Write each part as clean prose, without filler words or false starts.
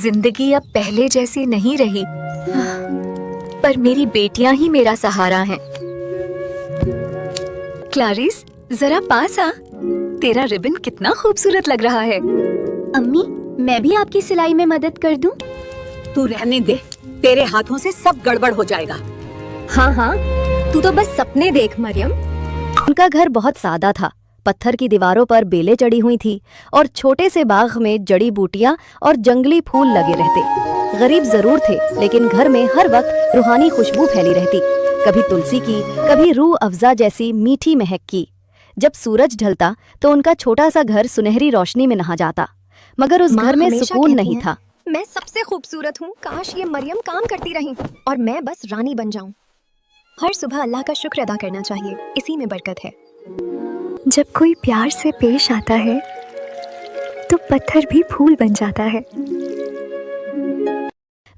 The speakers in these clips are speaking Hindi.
जिंदगी अब पहले जैसी नहीं रही, पर मेरी बेटियां ही मेरा सहारा हैं। क्लारिस, जरा पास आ, तेरा रिबन कितना खूबसूरत लग रहा है। अम्मी, मैं भी आपकी सिलाई में मदद कर दूं? तू रहने दे, तेरे हाथों से सब गड़बड़ हो जाएगा। हाँ हाँ, तू तो बस सपने देख मरियम। उनका घर बहुत सादा था। पत्थर की दीवारों पर बेलें चढ़ी हुई थी और छोटे से बाग में जड़ी बूटियां और जंगली फूल लगे रहते। गरीब जरूर थे, लेकिन घर में हर वक्त रूहानी खुशबू फैली रहती, कभी तुलसी की, कभी रूह अफ़ज़ा जैसी मीठी महक की। जब सूरज ढलता तो उनका छोटा सा घर सुनहरी रोशनी में नहा जाता, मगर उस घर में सुकून नहीं था। मैं सबसे खूबसूरत हूँ, काश ये मरियम काम करती रही और मैं बस रानी बन जाऊं। हर सुबह अल्लाह का शुक्र अदा करना चाहिए, इसी में बरकत है। जब कोई प्यार से पेश आता है तो पत्थर भी फूल बन जाता है।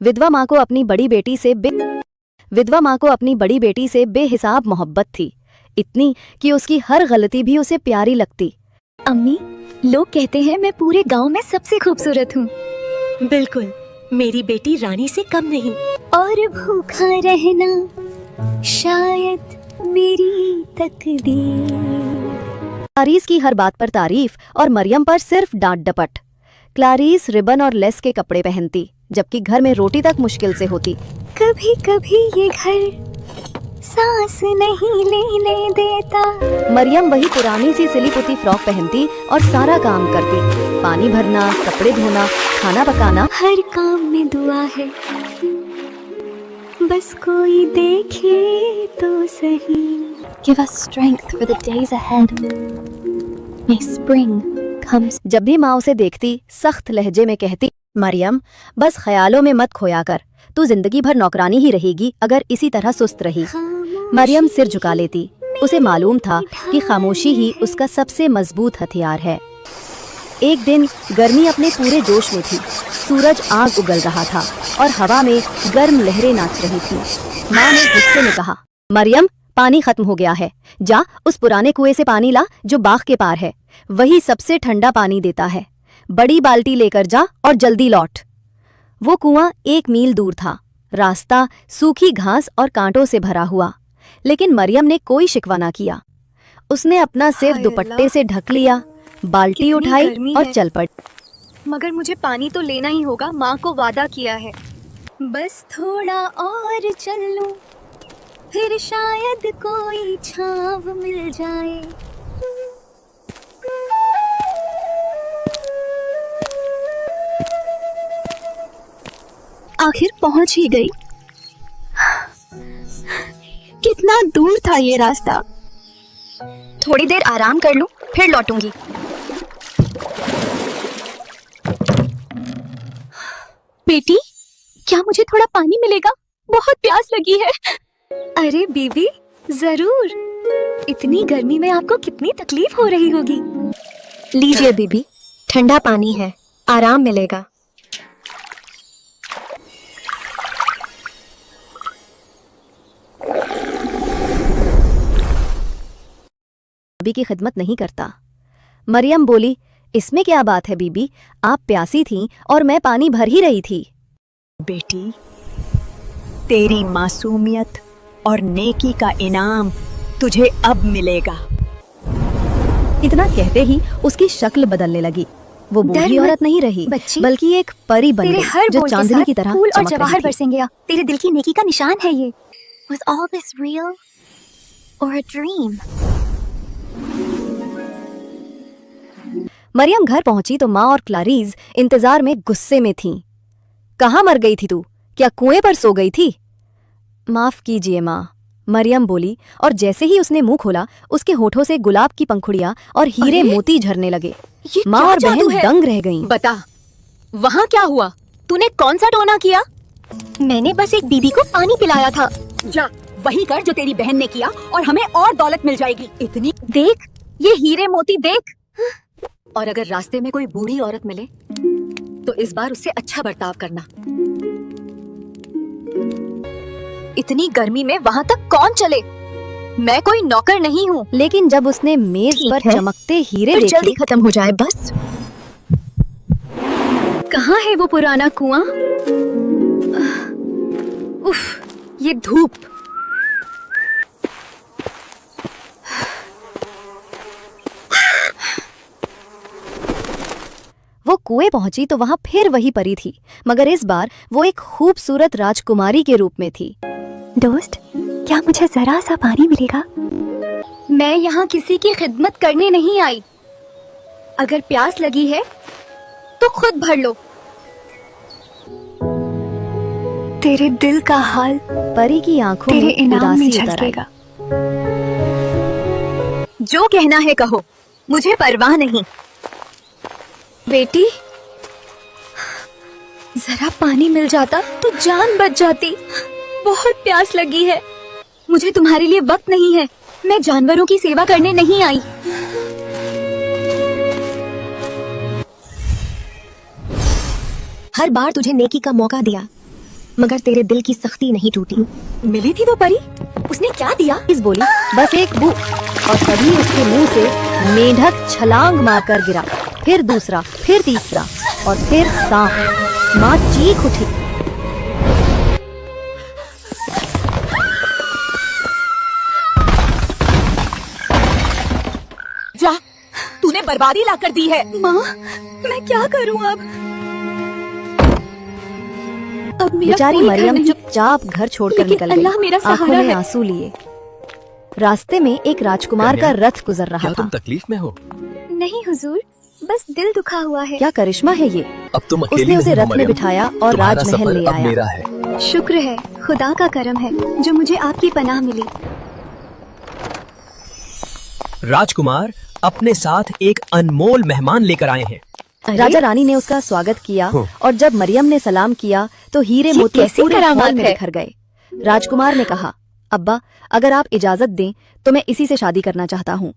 विधवा माँ को अपनी बड़ी बेटी से बेहिसाब मोहब्बत थी, इतनी कि उसकी हर गलती भी उसे प्यारी लगती। अम्मी, लोग कहते हैं मैं पूरे गांव में सबसे खूबसूरत हूँ। बिल्कुल, मेरी बेटी रानी से कम नहीं। और भूखा रहना शायद मेरी तकदीर। क्लारीस की हर बात पर तारीफ और मरियम पर सिर्फ डांट डपट। क्लारीस रिबन और लेस के कपड़े पहनती, जबकि घर में रोटी तक मुश्किल से होती। कभी कभी ये घर सांस नहीं लेने देता। मरियम वही पुरानी सी सिली पुती फ्रॉक पहनती और सारा काम करती, पानी भरना, कपड़े धोना, खाना पकाना। हर काम में दुआ है, बस कोई देखे तो सही। Give us strength for the days ahead. May spring comes. जब भी माँ उसे देखती, सख्त लहजे में कहती, मरियम, बस ख्यालों में मत खोया कर, तू जिंदगी भर नौकरानी ही रहेगी अगर इसी तरह सुस्त रही। मरियम सिर झुका लेती, उसे मालूम था कि खामोशी ही उसका सबसे मजबूत हथियार है। एक दिन गर्मी अपने पूरे जोश में थी, सूरज आग उगल रहा था और हवा में गर्म लहरें नाच रही थी। माँ ने गुस्से में कहा, मरियम, पानी खत्म हो गया है, जा उस पुराने कुएं से पानी ला जो बाग के पार है, वही सबसे ठंडा पानी देता है। बड़ी बाल्टी लेकर जा और जल्दी लौट। वो कुआं 1 मील दूर था, रास्ता सूखी घास और कांटों से भरा हुआ, लेकिन मरियम ने कोई शिकवा ना किया। उसने अपना सिर दुपट्टे से ढक लिया, बाल्टी उठाई और चल पड़ी। मगर मुझे पानी तो लेना ही होगा, माँ को वादा किया है। बस थोड़ा और चल लूं, फिर शायद कोई छाव मिल जाए। आखिर पहुंच ही गई। कितना दूर था ये रास्ता। थोड़ी देर आराम कर लूं, फिर लौटूंगी। बेटी, क्या मुझे थोड़ा पानी मिलेगा? बहुत प्यास लगी है। अरे बीबी, जरूर। इतनी गर्मी में आपको कितनी तकलीफ हो रही होगी। लीजिए बीबी, ठंडा पानी है, आराम मिलेगा। बीबी की खिदमत नहीं करता। मरियम बोली, इसमें क्या बात है बीबी, आप प्यासी थीं और मैं पानी भर ही रही थी। बेटी, तेरी मासूमियत और नेकी का इनाम तुझे अब मिलेगा। इतना कहते ही उसकी शक्ल बदलने लगी। वो बूढ़ी औरत नहीं रही, बल्कि एक परी बन गई जो चांदनी की तरह फूल और चमक जवाहर रही थी। बरसेंगे। तेरे दिल की नेकी का निशान है ये। Was all this real or a dream? Maryam घर पहुंची तो माँ और क्लारीज इंतजार में गुस्से में थीं। कहाँ मर गई थी तू? क्या कुएं पर सो गई थी? माफ कीजिए माँ, मरियम बोली, और जैसे ही उसने मुंह खोला, उसके होठों से गुलाब की पंखुड़ियां और हीरे मोती झरने लगे। माँ और बहन दंग रह गईं। बता, वहाँ क्या हुआ? तूने कौन सा टोना किया? मैंने बस एक बीबी को पानी पिलाया था। जा वही कर जो तेरी बहन ने किया और हमें और दौलत मिल जाएगी। इतनी देख, ये हीरे मोती देख। और अगर रास्ते में कोई बूढ़ी औरत मिले तो इस बार उससे अच्छा बर्ताव करना। इतनी गर्मी में वहाँ तक कौन चले? मैं कोई नौकर नहीं हूँ। लेकिन जब उसने मेज पर चमकते हीरे फिर जल्दी देखे, खत्म हो जाए बस। कहाँ कहाँ है वो पुराना कुआं? उफ, ये धूप। वो कुएं पहुंची तो वहां फिर वही परी थी, मगर इस बार वो एक खूबसूरत राजकुमारी के रूप में थी। दोस्त, क्या मुझे जरा सा पानी मिलेगा? मैं यहाँ किसी की खिदमत करने नहीं आई। अगर प्यास लगी है तो खुद भर लो। तेरे दिल का हाल परी की आंखों तेरे में इनाम में उदासी उतर आई। झलकेगा। जो कहना है कहो, मुझे परवाह नहीं। बेटी, जरा पानी मिल जाता तो जान बच जाती। बहुत प्यास लगी है। मुझे तुम्हारे लिए वक्त नहीं है। मैं जानवरों की सेवा करने नहीं आई। हर बार तुझे नेकी का मौका दिया, मगर तेरे दिल की सख्ती नहीं टूटी। मिली थी वो परी, उसने क्या दिया? इस बोली बस एक बू, और तभी उसके मुंह से मेंढक छलांग मारकर गिरा, फिर दूसरा, फिर तीसरा और फिर सांप। माँ चीख उठी। जा, तूने बर्बादी ला कर दी है। माँ, मैं क्या करूँ अब मेरा बेचारी कोई घर मरियम नहीं। चुपचाप घर छोड़कर लेकिन निकल अल्लाह गई, मेरा आंखों सहारा में है। आंसू लिए। रास्ते में एक राजकुमार का कन्या, रथ गुजर रहा क्या था। तुम तकलीफ में हो? नहीं हुजूर, बस दिल दुखा हुआ है। क्या करिश्मा है ये? अब तुम अकेली उसने उसे नहीं हो, रथ में मरियम। बिठाया और तुम्हारा राजमहल सफर ले अब आया। मेरा है। शुक्र है, खुदा का करम है जो मुझे आपकी पनाह मिली। राजकुमार अपने साथ एक अनमोल मेहमान लेकर आए हैं। राजा रानी ने उसका स्वागत किया हो। और जब मरियम ने सलाम किया तो हीरे ये मोती कैसी पूरे करामात हॉल में है? बिखर गए। राजकुमार ने कहा, अब्बा, अगर आप इजाजत दें तो मैं इसी से शादी करना चाहता हूँ।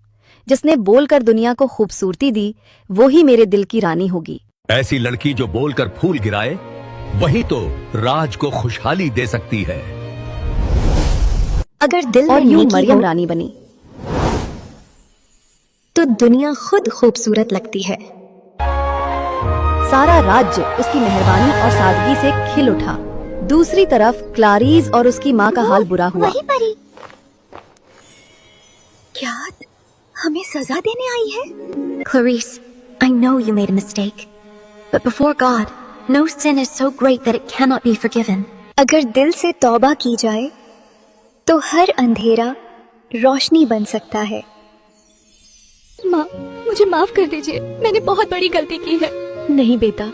जिसने बोलकर दुनिया को खूबसूरती दी, वो ही मेरे दिल की रानी होगी। ऐसी लड़की जो बोलकर फूल गिराए, वही तो राज को खुशहाली दे सकती है। अगर दिल और में यूं नेकी मरियम हो, रानी बनी। तो दुनिया खुद खूबसूरत लगती है। सारा राज्य उसकी मेहरबानी और सादगी से खिल उठा। दूसरी तरफ क्लारीज और उसकी माँ का हाल बुरा हुआ। वही परी। क्या हमें सजा देने आई है? Clarice, I know you made a mistake, but before God, no sin is so great that it cannot be forgiven. अगर दिल से तौबा की जाए तो हर अंधेरा रोशनी बन सकता है। माँ, मुझे माफ कर दीजिए, मैंने बहुत बड़ी गलती की है। नहीं बेटा,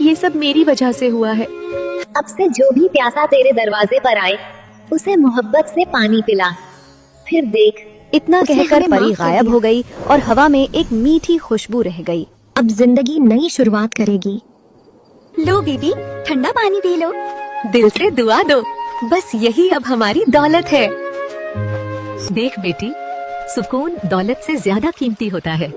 ये सब मेरी वजह से हुआ है। अब से जो भी प्यासा तेरे दरवाजे पर आए, उसे मोहब्बत से पानी पिला। फिर देख, इतना उसने कहकर हमें परी माफ कर गायब दिया। हो गई और हवा में एक मीठी खुशबू रह गई। अब जिंदगी नई शुरुआत करेगी। लो बीबी, ठंडा पानी पी लो। दिल से दुआ दो, बस यही अब हमारी दौलत है। देख बेटी, सुकून दौलत से ज्यादा कीमती होता है।